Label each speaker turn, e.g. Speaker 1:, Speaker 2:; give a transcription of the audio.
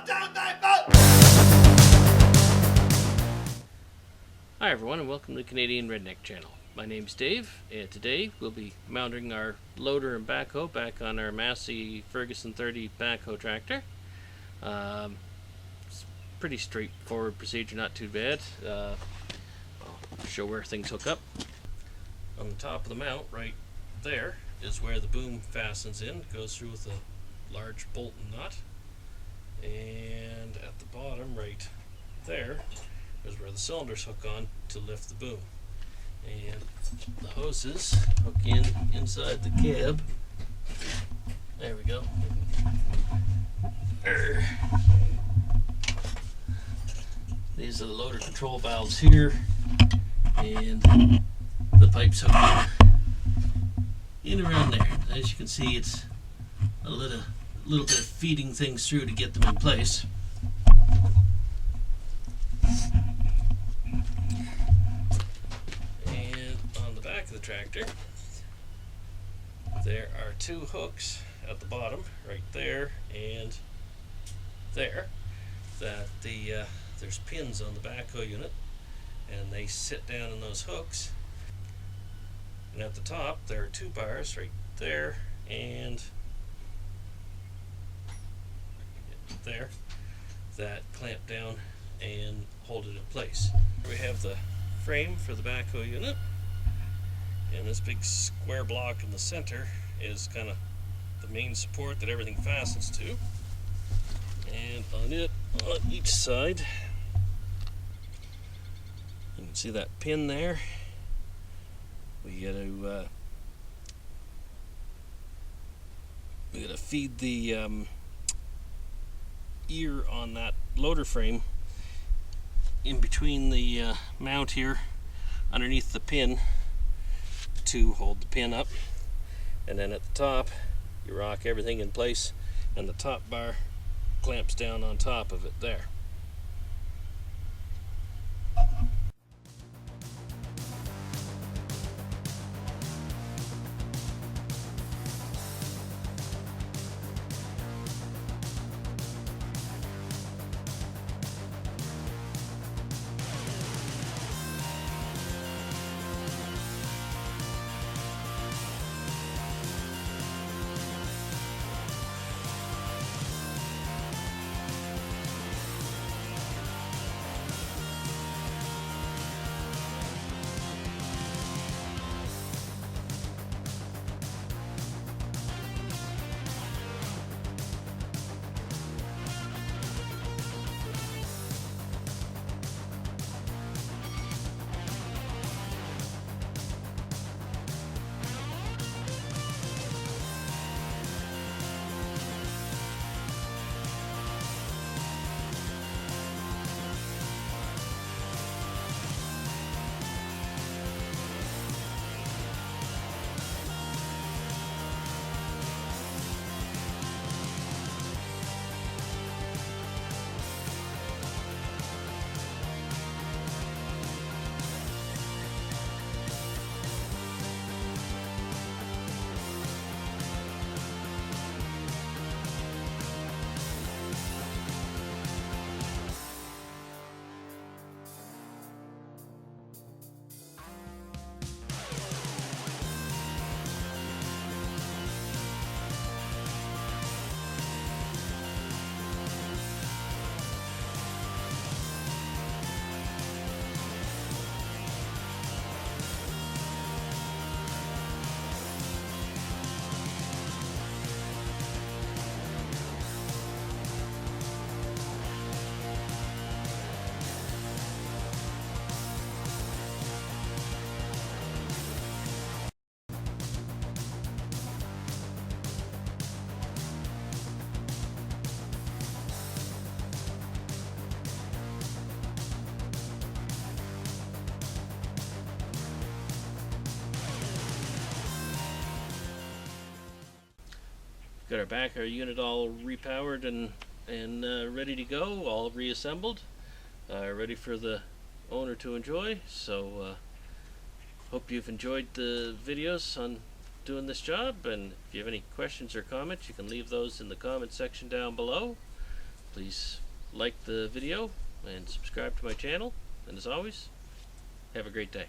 Speaker 1: down my boat!
Speaker 2: Hi everyone and welcome to the Canadian Redneck Channel. My name's Dave and today we'll be mounting our loader and backhoe back on our Massey Ferguson 30 backhoe tractor. It's pretty straightforward procedure, not too bad. I'll show where things hook up. On the top of the mount right there is where the boom fastens in. It goes through with a large bolt and nut. And at the bottom right there is where the cylinders hook on to lift the boom. And the hoses hook inside the cab. There we go. These are the loader control valves here, and the pipes hook in around there. As you can see, it's a little bit of feeding things through to get them in place. And on the back of the tractor, there are two hooks at the bottom, right there and there, that there's pins on the backhoe unit, and they sit down in those hooks. And at the top, there are two bars right there and there that clamp down and hold it in place. We have the frame for the backhoe unit, and this big square block in the center is kind of the main support that everything fastens to. And on it, on each side, you can see that pin there. We gotta feed the ear on that loader frame in between the mount here underneath the pin to hold the pin up, and then at the top you rock everything in place and the top bar clamps down on top of it there. Got our backhoe unit all repowered and ready to go, all reassembled, ready for the owner to enjoy. So hope you've enjoyed the videos on doing this job, and if you have any questions or comments, you can leave those in the comment section down below. Please like the video and subscribe to my channel. And as always, have a great day.